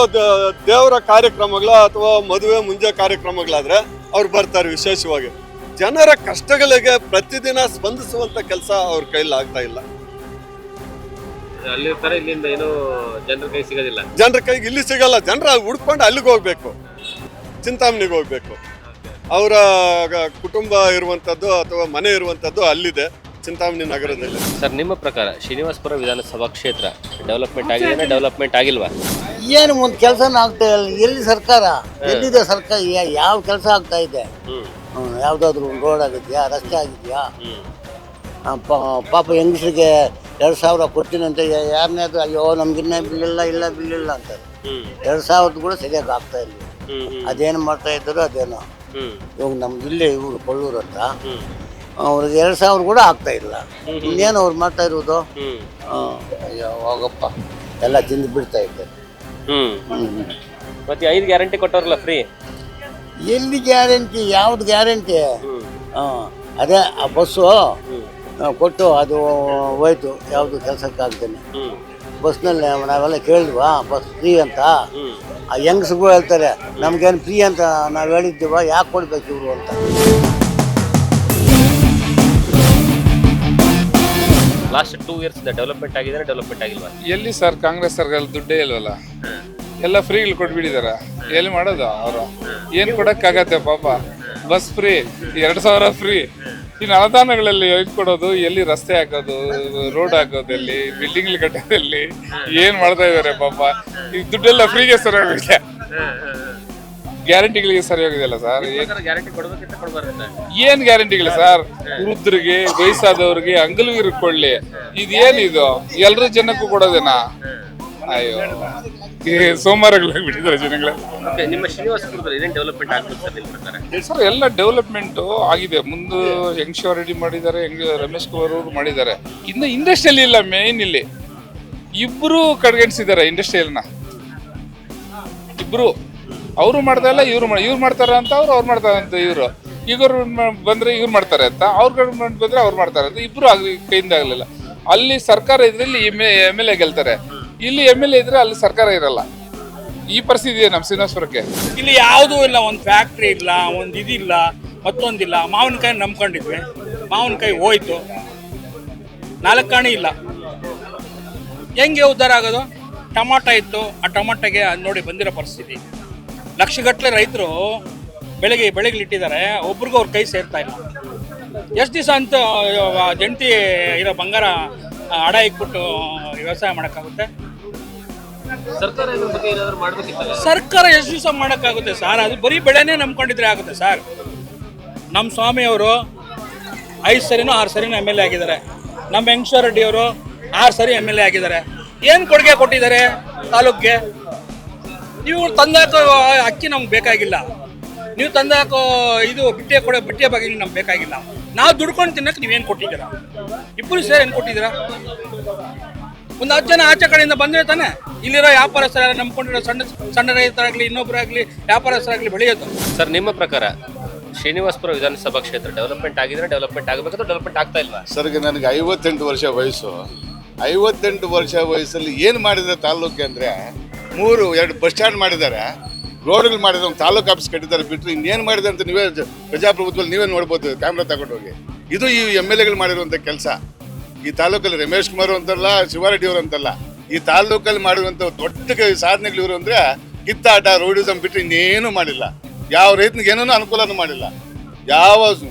ದೇವರ ಕಾರ್ಯಕ್ರಮಗಳ ಅಥವಾ ಮದುವೆ ಮುಂಜೆ ಕಾರ್ಯಕ್ರಮಗಳಾದ್ರೆ ಅವ್ರು ಬರ್ತಾರೆ. ವಿಶೇಷವಾಗಿ ಜನರ ಕಷ್ಟಗಳಿಗೆ ಪ್ರತಿದಿನ ಸ್ಪಂದಿಸುವಂತ ಕೆಲಸ ಅವ್ರ ಕೈಲಿ ಆಗ್ತಾ ಇಲ್ಲ. ಅಲ್ಲಿರ್ತಾರೆ, ಇಲ್ಲಿಂದ ಏನೋ ಜನರ ಕೈ ಸಿಗೋದಿಲ್ಲ. ಜನರ ಕೈಗೆ ಇಲ್ಲಿ ಸಿಗಲ್ಲ, ಜನರ ಹುಡ್ಕೊಂಡು ಅಲ್ಲಿಗೆ ಹೋಗ್ಬೇಕು, ಚಿಂತಾಮಣಿಗೆ ಹೋಗ್ಬೇಕು. ಅವರ ಕುಟುಂಬ ಇರುವಂಥದ್ದು ಅಥವಾ ಮನೆ ಇರುವಂಥದ್ದು ಅಲ್ಲಿದೆ, ಚಿಂತಾಮಣಿ ನಗರದಲ್ಲಿ. ಸರ್, ನಿಮ್ಮ ಪ್ರಕಾರ ಶ್ರೀನಿವಾಸಪುರ ವಿಧಾನಸಭಾ ಕ್ಷೇತ್ರ ಡೆವಲಪ್ಮೆಂಟ್ ಆಗಿದೆಯಾ, ಡೆವಲಪ್ಮೆಂಟ್ ಆಗಿಲ್ವಾ? ಏನು ಒಂದು ಕೆಲಸನ ಆಗ್ತಾ ಇಲ್ಲ. ಎಲ್ಲಿ ಸರ್ಕಾರ, ಎಲ್ಲಿದೆ ಸರ್ಕಾರ? ಯಾವ ಕೆಲಸ ಆಗ್ತಾ ಇದೆ? ಯಾವುದಾದ್ರೂ ರೋಡ್ ಆಗಿದೆಯಾ, ರಸ್ತೆ ಆಗಿದೆಯಾ? ಪಾಪ ಹೆಂಗಸರಿಗೆ 2,000 ಕೊಡ್ತೀನಿ ಅಂತ ಯಾರನ್ನೇ ಆದ್ರೂ ಅಯ್ಯೋ ನಮ್ಗಿನ್ನ ಬಿಲ್ ಇಲ್ಲ ಅಂತಾರೆ. 2,000 ಕೂಡ ಸರಿಯಾಗಿ ಆಗ್ತಾ ಇಲ್ಲ. ಅದೇನು ಮಾಡ್ತಾ ಇದ್ರು ಅದೇನೋ. ಇವಾಗ ನಮ್ದು ಇಲ್ಲೇ ಇವರು ಕೊಳ್ಳೂರು ಅಂತ, ಅವ್ರಿಗೆ 2,000 ಕೂಡ ಆಗ್ತಾ ಇಲ್ಲ. ಇನ್ನೇನು ಅವ್ರು ಮಾಡ್ತಾ ಇರೋದು? ಹೋಗಪ್ಪ, ಎಲ್ಲ ತಿಂದು ಬಿಡ್ತಾ ಇದ್ದಾರೆ. ಮತ್ತೆ 5 ಗ್ಯಾರಂಟಿ ಕೊಟ್ಟವ್ರಲ್ಲ ಫ್ರೀ, ಎಲ್ಲಿ ಗ್ಯಾರಂಟಿ? ಯಾವ್ದು ಗ್ಯಾರಂಟಿ? ಅದೇ ಆ ಬಸ್ಸು ಕೊಟ್ಟು ಅದು ಹೋಯ್ತು, ಯಾವುದು ಕೆಲಸಕ್ಕಾಗ್ತೇನೆ. ಬಸ್ನಲ್ಲಿ ನಾವೆಲ್ಲ ಕೇಳಿದ್ವಾ ಬಸ್ ಫ್ರೀ ಅಂತ? ಆ ಹೆಂಗಸ್ಗಳು ಹೇಳ್ತಾರೆ ನಮ್ಗೇನು ಫ್ರೀ ಅಂತ ನಾವು ಹೇಳಿದ್ದೀವ, ಯಾಕೆ ಕೊಡ್ಬೇಕು ಇವರು ಅಂತ. ಲಾಸ್ಟ್ 2 years ಡೆವಲಪ್ಮೆಂಟ್ ಆಗಿದೆ, ಡೆವಲಪ್ಮೆಂಟ್ ಆಗಿಲ್ವಾ? ಎಲ್ಲಿ ಸರ್, ಕಾಂಗ್ರೆಸ್ ಸರ್ಕಾರ ದುಡ್ಡೇ ಇಲ್ವಲ್ಲ, ಎಲ್ಲ ಫ್ರೀಗಳು ಕೊಟ್ಬಿಟ್ಟಿದಾರ. ಎಲ್ಲಿ ಮಾಡೋದು ಅವರು? ಏನು ಕೊಡೋಕ್ಕಾಗತ್ತೆ ಪಾಪ? Bus free, 2,000 free. ಇನ್ನು ಅನುದಾನಗಳಲ್ಲಿ ಎಲ್ಲಿ ಕೊಡೋದು? ಎಲ್ಲಿ ರಸ್ತೆ ಹಾಕೋದು, ರೋಡ್ ಹಾಕೋದು, ಎಲ್ಲಿ ಬಿಲ್ಡಿಂಗ್ ಕಟ್ಟೋದಲ್ಲಿ ಏನು ಮಾಡ್ತಾ ಇದ್ದಾರೆ ಪಾಪ? ಈ ದುಡ್ಡೆಲ್ಲ ಫ್ರೀಗೆ ಸರಿ ಹೋಗಿದೆ, ಗ್ಯಾರಂಟಿಗಳಿಗೆ ಸರಿ ಹೋಗಿದೆಯಲ್ಲ ಸರ್. ಏನ್ ಗ್ಯಾರಂಟಿಗಳು ಸರ್? ವೃದ್ಧರಿಗೆ, ವಯಸ್ಸಾದವ್ರಿಗೆ, ಅಂಗಲ್ವಿರಿಗೆ ಕೊಡ್ಲಿ, ಇದೇನಿದು? ಎಲ್ರ ಜನಕ್ಕೂ ಕೊಡೋದೇನಾ? ಅಯ್ಯೋ, ಸೋಮವಾರಗಳು ಬಿಟ್ಟಿದ್ದಾರೆ ಜನಗಳ. ನಿಮ್ಮ ಶ್ರೀನಿವಾಸಪುರದಲ್ಲಿ ಏನೇನು ಡೆವಲಪ್ಮೆಂಟ್ ಆಗ್ತದೆ ಸರ್? ಎಲ್ಲ ಡೆವಲಪ್ಮೆಂಟ್ ಆಗಿದೆ. ಮುಂದೆ ಯಂಗ್ಶಿವ ರೆಡ್ಡಿ ಮಾಡಿದ್ದಾರೆ, ರಮೇಶ್ ಕುಮಾರ್ ಅವರು ಮಾಡಿದ್ದಾರೆ. ಇನ್ನು ಇಂಡಸ್ಟ್ರಿಯಲ್ ಇಲ್ಲ, ಮೇನ್ ಇಲ್ಲಿ ಇಬ್ರು ಕಡೆಗಣಿಸಿದ್ದಾರೆ ಇಂಡಸ್ಟ್ರಿಯಲ್ನ. ಇಬ್ರು ಅವರು ಮಾಡ್ತಾ ಇಲ್ಲ, ಇವ್ರು ಮಾಡ್ತಾರೆ ಅಂತ ಅವ್ರು ಮಾಡ್ತಾರೆ ಅಂತ ಇವರು. ಈಗ ಬಂದ್ರೆ ಇವ್ರು ಮಾಡ್ತಾರೆ ಅಂತ, ಅವ್ರ ಗೌರ್ಮೆಂಟ್ ಬಂದ್ರೆ ಅವ್ರು ಮಾಡ್ತಾರೆ ಅಂತ. ಇಬ್ರು ಕೈಯಿಂದ ಆಗಲಿಲ್ಲ. ಅಲ್ಲಿ ಸರ್ಕಾರ ಇದ್ರೆ ಇಲ್ಲಿ MLA ಗೆಲ್ತಾರೆ, ಇಲ್ಲಿ MLA ಇದ್ರೆ ಅಲ್ಲಿ ಸರ್ಕಾರ ಇರಲ್ಲ. ಈ ಪರಿಸ್ಥಿತಿ ಇದೆ ನಮ್ಮ ಶ್ರೀನಿವಾಸಪುರಕ್ಕೆ. ಇಲ್ಲಿ ಯಾವುದೂ ಇಲ್ಲ, ಒಂದು ಫ್ಯಾಕ್ಟ್ರಿ ಇಲ್ಲ, ಒಂದು ಇದಿಲ್ಲ, ಮತ್ತೊಂದಿಲ್ಲ. ಮಾವಿನಕಾಯಿ ನಂಬ್ಕೊಂಡಿದ್ವಿ, ಮಾವಿನಕಾಯಿ ಹೋಯ್ತು, 4 ಆಣೆ ಇಲ್ಲ. ಹೆಂಗೆ ಉದ್ಧಾರ ಆಗೋದು? ಟೊಮಾಟೊ ಇತ್ತು, ಆ ಟೊಮಾಟೊಗೆ ನೋಡಿ ಬಂದಿರೋ ಪರಿಸ್ಥಿತಿ. ಲಕ್ಷಗಟ್ಟಲೆ ರೈತರು ಬೆಳೆಗಳಿಟ್ಟಿದ್ದಾರೆ, ಒಬ್ರಿಗೂ ಅವ್ರ ಕೈ ಸೇರ್ತಾ ಇಲ್ಲ. ಎಷ್ಟು ದಿವಸ ಅಂತ ಜಂಟಿ ಇರೋ ಬಂಗಾರ ಅಡ ಇಟ್ಬಿಟ್ಟು ವ್ಯವಸಾಯ ಮಾಡೋಕ್ಕಾಗುತ್ತೆ? ಸರ್ಕಾರ ಎಷ್ಟು ದಿವಸ ಮಾಡೋಕ್ಕಾಗುತ್ತೆ ಸರ್? ಅದು ಬರೀ ಬೆಳೆನೇ ನಂಬ್ಕೊಂಡಿದ್ರೆ ಆಗುತ್ತೆ ಸರ್. ನಮ್ಮ ಸ್ವಾಮಿಯವರು 5 ಸರಿನೋ 6 ಸರಿನೋ MLA ಆಗಿದ್ದಾರೆ. ನಮ್ಮ ವೆಂಕಟೇಶ್ವರ ರೆಡ್ಡಿ ಅವರು 6 ಸರಿ MLA ಆಗಿದ್ದಾರೆ. ಏನು ಕೊಡುಗೆ ಕೊಟ್ಟಿದ್ದಾರೆ ತಾಲೂಕಿಗೆ? ನೀವು ತಂದಾಕೋ ಅಕ್ಕಿ ನಮ್ಗೆ ಬೇಕಾಗಿಲ್ಲ, ನೀವು ತಂದಾಕೋ ಇದು ಬಿಟ್ಟಿಯ ಬಗ್ಗೆ ನಮ್ಗೆ ಬೇಕಾಗಿಲ್ಲ. ನಾವು ದುಡ್ಕೊಂಡು ತಿನ್ನಕ್ಕೆ ನೀವೇನು ಕೊಟ್ಟಿದ್ದೀರಾ? ಇಬ್ಬರು ಸೇರಿ ಏನು ಕೊಟ್ಟಿದ್ದೀರಾ? ಒಂದು 10 ಜನ ಆಚೆ ಕಡೆಯಿಂದ ಬಂದರೆ ತಾನೆ ಇಲ್ಲಿರೋ ವ್ಯಾಪಾರಸ್ಥರ ನಂಬ್ಕೊಂಡಿರೋ ಸಣ್ಣ ರೈತರಾಗಲಿ ಇನ್ನೊಬ್ಬರಾಗಲಿ ವ್ಯಾಪಾರಸ್ಥರಾಗಲಿ ಬೆಳೆಯೋದು. ಸರ್, ನಿಮ್ಮ ಪ್ರಕಾರ ಶ್ರೀನಿವಾಸಪುರ ವಿಧಾನಸಭಾ ಕ್ಷೇತ್ರ ಡೆವಲಪ್ಮೆಂಟ್ ಆಗಿದ್ರೆ ಡೆವಲಪ್ಮೆಂಟ್ ಆಗಬೇಕಾದ್ರೆ ಡೆವಲಪ್ಮೆಂಟ್ ಆಗ್ತಾ ಇಲ್ವಾ? ಸರ್, ನನಗೆ 58 ವರ್ಷ ವಯಸ್ಸು. 58 ವರ್ಷ ವಯಸ್ಸಲ್ಲಿ ಏನು ಮಾಡಿದ್ರೆ ತಾಲೂಕಿಗೆ ಅಂದರೆ 2 ಬಸ್ ಸ್ಟ್ಯಾಂಡ್ ಮಾಡಿದ್ದಾರೆ, ರೋಡ್ಗಳು ಮಾಡಿದ್ರೆ, ಒಂದು ತಾಲೂಕು ಆಫೀಸ್ ಕಟ್ಟಿದ್ದಾರೆ, ಬಿಟ್ಟರೆ ಇನ್ನೇನು ಮಾಡಿದೆ ಅಂತ ನೀವೇ ಪ್ರಜಾಪ್ರಭುತ್ವದಲ್ಲಿ ನೀವೇ ನೋಡ್ಬೋದು ಕ್ಯಾಮ್ರಾ ತಗೊಂಡೋಗಿ. ಇದು ಈ MLAಗಳು ಮಾಡಿರುವಂಥ ಕೆಲಸ. ಈ ತಾಲೂಕಲ್ಲಿ ರಮೇಶ್ ಕುಮಾರ್ ಅಂತಲ್ಲ, ಶಿವಾರೆಡ್ಡಿ ಅವರು ಅಂತಲ್ಲ, ಈ ತಾಲೂಕಲ್ಲಿ ಮಾಡಿರುವಂಥ ದೊಡ್ಡ ಸಾಧನೆಗಳು ಇವರು ಅಂದರೆ ಕಿತ್ತಾಟ, ರೋಡಿಸಮ್ ಬಿಟ್ಟರೆ ಇನ್ನೇನು ಮಾಡಿಲ್ಲ. ಯಾವ ರೈತನಿಗೆ ಏನೂ ಅನುಕೂಲನೂ ಮಾಡಿಲ್ಲ. ಯಾವ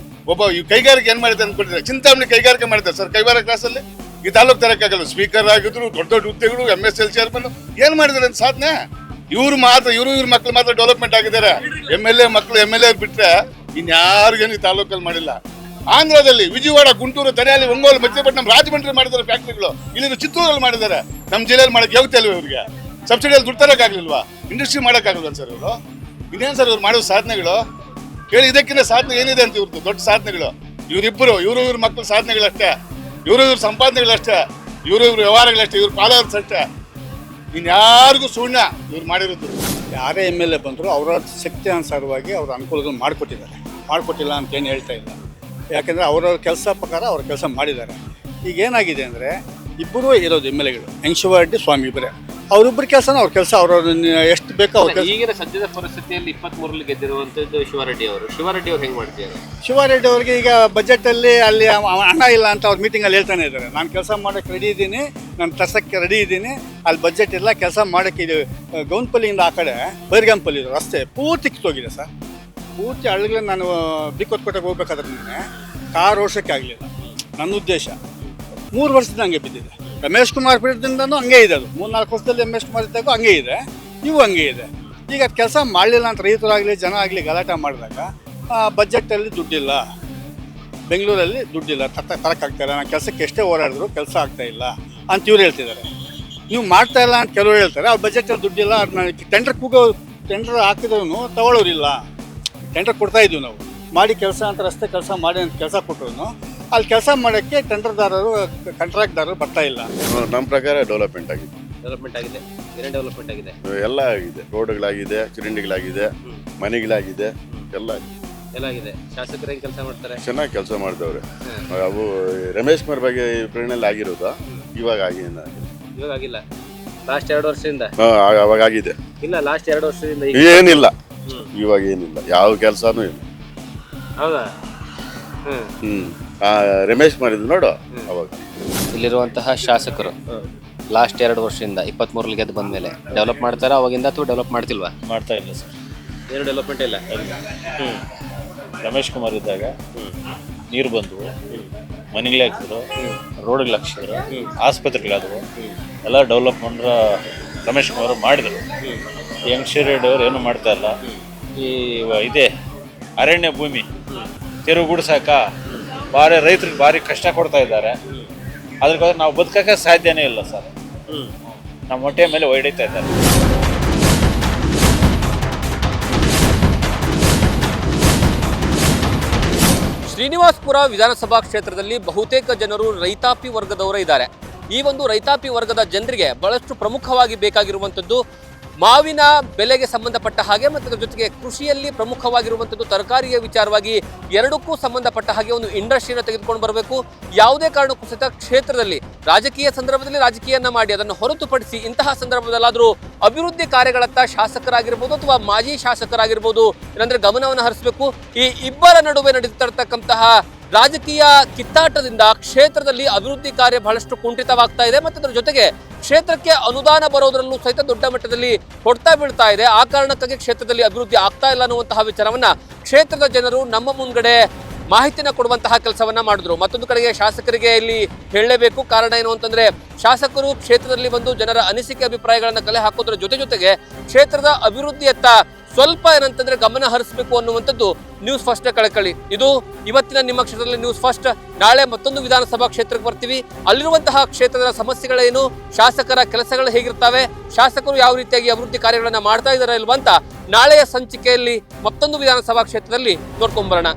ಒಬ್ಬ ಈ ಕೈಗಾರಿಕೆ ಏನು ಮಾಡಿದೆ ಅಂದ್ಕೊಂಡಿದ್ದಾರೆ? ಚಿಂತಾಮಣಿ ಕೈಗಾರಿಕೆ ಮಾಡಿದ್ದಾರೆ ಸರ್. ಕೈಗಾರಿಕೆ ಕ್ಲಾಸಲ್ಲಿ ಈ ತಾಲೂಕು ತರಕ್ಕಾಗಲ್ಲ. ಸ್ಪೀಕರ್ ಆಗಿದ್ರು, ದೊಡ್ಡ ದೊಡ್ಡ ಹುದ್ದೆಗಳು, MSL ಚೇರ್ಮನ್ ಏನು ಮಾಡಿದ್ದಾರೆ ಅಂತ ಸಾಧನೆ? ಇವ್ರ ಮಕ್ಕಳು ಮಾತ್ರ ಡೆವಲಪ್ಮೆಂಟ್ ಆಗಿದ್ದಾರೆ. MLA ಮಕ್ಕಳು MLA ಬಿಟ್ಟರೆ ಇನ್ಯಾರಿಗೇನು ಈ ತಾಲೂಕಲ್ಲಿ ಮಾಡಿಲ್ಲ. ಆಂಧ್ರದಲ್ಲಿ ವಿಜಯವಾಡ, ಗುಂಟೂರು, ತರಿಯಾಲಿ, ಒಂಗೋಲು, ಮಧ್ಯಪಟ್ಟಣಂ, ರಾಜಮಂಡ್ರಿ ಮಾಡಿದ್ದಾರೆ ಫ್ಯಾಕ್ಟ್ರಿಗಳು. ಇಲ್ಲಿ ಚಿತ್ತೂರಲ್ಲಿ ಮಾಡಿದ್ದಾರೆ. ನಮ್ಮ ಜಿಲ್ಲೆಯಲ್ಲಿ ಮಾಡಕ್ಕೆ ಯೋಗ್ಯತೆ ಅಲ್ವ ಇವ್ರಿಗೆ? ಸಬ್ಸಿಡಿಯಲ್ಲಿ ದುಡ್ಡು ತರಕ್ಕಾಗಲಿಲ್ವಾ? ಇಂಡಸ್ಟ್ರಿ ಮಾಡೋಕ್ಕಾಗಲ್ವ ಸರ್ ಇವರು? ಇನ್ನೇನು ಸರ್ ಇವ್ರು ಮಾಡೋ ಸಾಧನೆಗಳು ಹೇಳಿ? ಇದಕ್ಕಿಂತ ಸಾಧನೆ ಏನಿದೆ ಅಂತ ಇವ್ರದ್ದು ದೊಡ್ಡ ಸಾಧನೆಗಳು? ಇವ್ರ ಮಕ್ಕಳ ಸಾಧನೆಗಳಷ್ಟೇ, ಇವ್ರ ಸಂಪಾದನೆಗಳಷ್ಟೇ, ಇವ್ರ ವ್ಯವಹಾರಗಳಷ್ಟೇ, ಇವ್ರ ಫಾಲೋವರ್ಸ್ ಅಷ್ಟೇ. ಇನ್ಯಾರಿಗೂ ಶೂನ್ಯ ಇವ್ರು ಮಾಡಿರೋದು. ಯಾರೇ MLA ಬಂದರೂ ಅವರ ಶಕ್ತಿ ಅನುಸಾರವಾಗಿ ಅವ್ರ ಅನುಕೂಲಗಳು ಮಾಡಿಕೊಟ್ಟಿಲ್ಲ ಅಂತೇನು ಹೇಳ್ತಾ ಇಲ್ಲ. ಯಾಕೆಂದರೆ ಅವರವ್ರ ಕೆಲಸ ಪ್ರಕಾರ ಅವ್ರ ಕೆಲಸ ಮಾಡಿದ್ದಾರೆ. ಈಗ ಏನಾಗಿದೆ ಅಂದರೆ ಇಬ್ಬರೂ ಇರೋದು MLAಗಳು, ವೆಂಕಟೇಶ್ವರ ಸ್ವಾಮಿ ಇಬ್ಬರೇ. ಅವರಿಬ್ಬರ ಕೆಲಸನ ಅವ್ರ ಕೆಲಸ ಅವ್ರವ್ರು ಎಷ್ಟು ಬೇಕೋ ಅವ್ರ ಕೆಲಸ. ಈಗಿನ ಸದ್ಯದ ಪರಿಸ್ಥಿತಿಯಲ್ಲಿ 23ರಲ್ಲಿ ಗೆದ್ದಿರುವಂಥದ್ದು ಶಿವಾರೆಡ್ಡಿ ಅವರು ಹೆಂಗೆ ಮಾಡ್ತಿದ್ದಾರೆ? ಶಿವಾರೆಡ್ಡಿ ಅವರಿಗೆ ಈಗ ಬಜೆಟಲ್ಲಿ ಅಲ್ಲಿ ಹಣ ಇಲ್ಲ ಅಂತ ಅವ್ರ ಮೀಟಿಂಗಲ್ಲಿ ಹೇಳ್ತಾನೆ ಇದ್ದಾರೆ. ನಾನು ಕೆಲಸ ಮಾಡೋಕ್ಕೆ ರೆಡಿ ಇದ್ದೀನಿ, ನಾನು ತರ್ಸೋಕ್ಕೆ ರೆಡಿ ಇದ್ದೀನಿ, ಅಲ್ಲಿ ಬಜೆಟ್ ಇಲ್ಲ, ಕೆಲಸ ಮಾಡೋಕ್ಕೆ. ಇದು ಗೌನ್ಪಲ್ಲಿಯಿಂದ ಆ ಕಡೆ ಬೈರ್ಗಂಪಲ್ಲಿ ರಸ್ತೆ ಪೂರ್ತಿ ಕಿತ್ತೋಗಿದೆ ಸರ್. ಪೂರ್ತಿ ಹಳ್ಳಿಗೆ ನಾನು ಬಿಕ್ಕೊತ್ಕೋಟೆಗೆ ಹೋಗ್ಬೇಕಾದ್ರೆ ಕಾರ್ ಓಡಿಸೋಕ್ಕೆ ಆಗಲಿಲ್ಲ. ನನ್ನ ಉದ್ದೇಶ 3 ವರ್ಷದಿಂದ ಹಂಗೆ ಬಿದ್ದಿದೆ. ರಮೇಶ್ ಕುಮಾರ್ ಪೀರಿಯಡ್ದಿಂದನೂ ಹಂಗೆ ಇದೆ. ಅದು 3-4 ವರ್ಷದಲ್ಲಿ ರಮೇಶ್ ಕುಮಾರ್ ಇದ್ದಾಗ ಹಂಗೆ ಇದೆ, ಇವು ಹಂಗೆ ಇದೆ. ಈಗ ಅದು ಕೆಲಸ ಮಾಡಲಿಲ್ಲ ಅಂತ ರೈತರಾಗಲಿ ಜನ ಆಗಲಿ ಗಲಾಟೆ ಮಾಡಿದಾಗ ಬಜೆಟಲ್ಲಿ ದುಡ್ಡಿಲ್ಲ, ಬೆಂಗಳೂರಲ್ಲಿ ದುಡ್ಡಿಲ್ಲ, ತರಕ್ಕಾಗ್ತಾಯಿಲ್ಲ, ನಾನು ಕೆಲಸಕ್ಕೆ ಎಷ್ಟೇ ಓಡಾಡಿದ್ರು ಕೆಲಸ ಆಗ್ತಾಯಿಲ್ಲ ಅಂತ ಇವ್ರು ಹೇಳ್ತಿದ್ದಾರೆ. ನೀವು ಮಾಡ್ತಾ ಇಲ್ಲ ಅಂತ ಕೆಲವರು ಹೇಳ್ತಾರೆ. ಅವ್ರ ಬಜೆಟಲ್ಲಿ ದುಡ್ಡಿಲ್ಲ, ಟೆಂಡರ್ ಹಾಕಿದ್ರು ತಗೊಳ್ಳೋರಿಲ್ಲ. ಟೆಂಡರ್ ಕೊಡ್ತಾಯಿದ್ವಿ ನಾವು, ಮಾಡಿ ಕೆಲಸ ಅಂತ ರಸ್ತೆ ಕೆಲಸ ಮಾಡಿ ಅಂತ ಕೆಲಸ ಕೊಟ್ಟರು ಅಲ್ಲಿ ಕೆಲಸ ಮಾಡೋಕ್ಕೆ ಟೆಂಡರ್ದಾರರು ಕಾಂಟ್ರಾಕ್ಟ್ದಾರರು ಬರ್ತಾ ಇಲ್ಲ. ನಮ್ಮ ಪ್ರಕಾರ ಡೆವಲಪ್ಮೆಂಟ್ ಆಗಿದೆ. ಏನೇನು ಡೆವಲಪ್ಮೆಂಟ್ ಆಗಿದೆ? ಎಲ್ಲ ಆಗಿದೆ. ರೋಡ್ಗಳಾಗಿದೆ, ಚರಂಡಿಗಳಾಗಿದೆ, ಮನೆಗಳಾಗಿದೆ, ಎಲ್ಲ ಆಗಿದೆ. ಶಾಸಕರು ಹೆಂಗೆ ಕೆಲಸ ಮಾಡ್ತಾರೆ? ಚೆನ್ನಾಗಿ ಕೆಲಸ ಮಾಡ್ದವ್ರೆ. ಅವು ರಮೇಶ್ ಕುಮಾರ್ ಬಗ್ಗೆ ಪ್ರೇರಣೆಯಲ್ಲಿ ಆಗಿರೋದು, ಇವಾಗ ಆಗಿಲ್ಲ. ಲಾಸ್ಟ್ 2 ವರ್ಷದಿಂದ ಅವಾಗ ಆಗಿದೆ. ಇಲ್ಲ, ಲಾಸ್ಟ್ 2 ವರ್ಷದಿಂದ ಏನಿಲ್ಲ, ಇವಾಗ ಏನಿಲ್ಲ, ಯಾವ ಕೆಲಸನೂ ಇಲ್ಲ. ಹೌದಾ? ರಮೇಶ್ ಮಾಡಿದ್ದು ನೋಡು ಅವಾಗ. ಇಲ್ಲಿರುವಂತಹ ಶಾಸಕರು ಲಾಸ್ಟ್ 2 ವರ್ಷದಿಂದ 23ರಲ್ಲಿ ಗೆದ್ದು ಬಂದ ಮೇಲೆ ಡೆವಲಪ್ ಮಾಡ್ತಾರಾ ಅವಾಗಿಂದ, ಅಥವಾ ಡೆವಲಪ್ ಮಾಡ್ತಿಲ್ವಾ? ಮಾಡ್ತಾ ಇಲ್ಲ ಸರ್, ಏನು ಡೆವಲಪ್ಮೆಂಟ್ ಇಲ್ಲ. ರಮೇಶ್ ಕುಮಾರ್ ಇದ್ದಾಗ ನೀರು ಬಂದವು, ಮನೆಗಳೇ ಹಾಕಿದ್ರು, ರೋಡ್ಗಳು ಹಾಕ್ಸಿದ್ರು, ಆಸ್ಪತ್ರೆಗಳಾದವು, ಎಲ್ಲ ಡೆವಲಪ್ಮೆಂಟ್ ರಮೇಶ್ ಕುಮಾರ್ ಮಾಡಿದರು. ರೆಡ್ಡಿ ಅವರು ಏನು ಮಾಡ್ತಾ ಇಲ್ಲ. ಇದೆ ಅರಣ್ಯ ಭೂಮಿ ತೆರವುಗೂಡಿಸಾಕ ರೈತರಿಗೆ ಭಾರಿ ಕಷ್ಟ ಕೊಡ್ತಾ ಇದ್ದಾರೆ. ಅದಕ್ಕೋಸ್ಕರ ನಾವು ಬದುಕಕ್ಕೆ ಸಾಧ್ಯನೇ ಇಲ್ಲ ಸರ್. ನಮ್ಮ ಹೊಟ್ಟೆ ಮೇಲೆ ಹೊಡಿತಾ ಇದ್ದಾರೆ. ಶ್ರೀನಿವಾಸಪುರ ವಿಧಾನಸಭಾ ಕ್ಷೇತ್ರದಲ್ಲಿ ಬಹುತೇಕ ಜನರು ರೈತಾಪಿ ವರ್ಗದವರೇ ಇದ್ದಾರೆ. ಈ ಒಂದು ರೈತಾಪಿ ವರ್ಗದ ಜನರಿಗೆ ಬಹಳಷ್ಟು ಪ್ರಮುಖವಾಗಿ ಬೇಕಾಗಿರುವಂಥದ್ದು ಮಾವಿನ ಬೆಲೆಗೆ ಸಂಬಂಧಪಟ್ಟ ಹಾಗೆ ಮತ್ತು ಅದರ ಜೊತೆಗೆ ಕೃಷಿಯಲ್ಲಿ ಪ್ರಮುಖವಾಗಿರುವಂಥದ್ದು ತರಕಾರಿಯ ವಿಚಾರವಾಗಿ ಎರಡಕ್ಕೂ ಸಂಬಂಧಪಟ್ಟ ಹಾಗೆ ಒಂದು ಇಂಡಸ್ಟ್ರಿಯನ್ನು ತೆಗೆದುಕೊಂಡು ಬರಬೇಕು. ಯಾವುದೇ ಕಾರಣಕ್ಕೂ ಸಹಿತ ಕ್ಷೇತ್ರದಲ್ಲಿ ರಾಜಕೀಯ ಸಂದರ್ಭದಲ್ಲಿ ರಾಜಕೀಯನ ಮಾಡಿ ಅದನ್ನು ಹೊರತುಪಡಿಸಿ ಇಂತಹ ಸಂದರ್ಭದಲ್ಲಾದರೂ ಅಭಿವೃದ್ಧಿ ಕಾರ್ಯಗಳತ್ತ ಶಾಸಕರಾಗಿರ್ಬೋದು ಅಥವಾ ಮಾಜಿ ಶಾಸಕರಾಗಿರ್ಬೋದು ಏನಂದ್ರೆ ಗಮನವನ್ನು ಹರಿಸಬೇಕು. ಈ ಇಬ್ಬರ ನಡುವೆ ನಡೀತಿರ್ತಕ್ಕಂತಹ ರಾಜಕೀಯ ಕಿತ್ತಾಟದಿಂದ ಕ್ಷೇತ್ರದಲ್ಲಿ ಅಭಿವೃದ್ಧಿ ಕಾರ್ಯ ಬಹಳಷ್ಟು ಕುಂಠಿತವಾಗ್ತಾ ಇದೆ ಮತ್ತು ಅದರ ಜೊತೆಗೆ ಕ್ಷೇತ್ರಕ್ಕೆ ಅನುದಾನ ಬರೋದರಲ್ಲೂ ಸಹಿತ ದೊಡ್ಡ ಮಟ್ಟದಲ್ಲಿ ಹೊಡ್ತಾ ಬೀಳ್ತಾ ಇದೆ. ಆ ಕಾರಣಕ್ಕಾಗಿ ಕ್ಷೇತ್ರದಲ್ಲಿ ಅಭಿವೃದ್ಧಿ ಆಗ್ತಾ ಇಲ್ಲ ಅನ್ನುವಂತಹ ವಿಚಾರವನ್ನ ಕ್ಷೇತ್ರದ ಜನರು ನಮ್ಮ ಮುಂದ್ಗಡೆ ಮಾಹಿತಿನ ಕೊಡುವಂತಹ ಕೆಲಸವನ್ನ ಮಾಡಿದ್ರು. ಮತ್ತೊಂದು ಕಡೆಗೆ ಶಾಸಕರಿಗೆ ಇಲ್ಲಿ ಹೇಳಲೇಬೇಕು. ಕಾರಣ ಏನು ಅಂತಂದ್ರೆ ಶಾಸಕರು ಕ್ಷೇತ್ರದಲ್ಲಿ ಬಂದು ಜನರ ಅನಿಸಿಕೆ ಅಭಿಪ್ರಾಯಗಳನ್ನ ಕಲೆ ಹಾಕೋದ್ರ ಜೊತೆಗೆ ಕ್ಷೇತ್ರದ ಅಭಿವೃದ್ಧಿಯತ್ತ ಸ್ವಲ್ಪ ಏನಂತಂದ್ರೆ ಗಮನ ಹರಿಸಬೇಕು ಅನ್ನುವಂಥದ್ದು ನ್ಯೂಸ್ ಫಸ್ಟ್ ಕಳಕಳಿ. ಇದು ಇವತ್ತಿನ ನಿಮ್ಮ ಕ್ಷೇತ್ರದಲ್ಲಿ ನ್ಯೂಸ್ ಫಸ್ಟ್. ನಾಳೆ ಮತ್ತೊಂದು ವಿಧಾನಸಭಾ ಕ್ಷೇತ್ರಕ್ಕೆ ಬರ್ತೀವಿ. ಅಲ್ಲಿರುವಂತಹ ಕ್ಷೇತ್ರದ ಸಮಸ್ಯೆಗಳೇನು, ಶಾಸಕರ ಕೆಲಸಗಳು ಹೇಗಿರ್ತವೆ, ಶಾಸಕರು ಯಾವ ರೀತಿಯಾಗಿ ಅಭಿವೃದ್ಧಿ ಕಾರ್ಯಗಳನ್ನ ಮಾಡ್ತಾ ಇದ್ದಾರೆ ಇಲ್ವಾ ಅಂತ ನಾಳೆಯ ಸಂಚಿಕೆಯಲ್ಲಿ ಮತ್ತೊಂದು ವಿಧಾನಸಭಾ ಕ್ಷೇತ್ರದಲ್ಲಿ ನೋಡ್ಕೊಂಡ್ಬರೋಣ.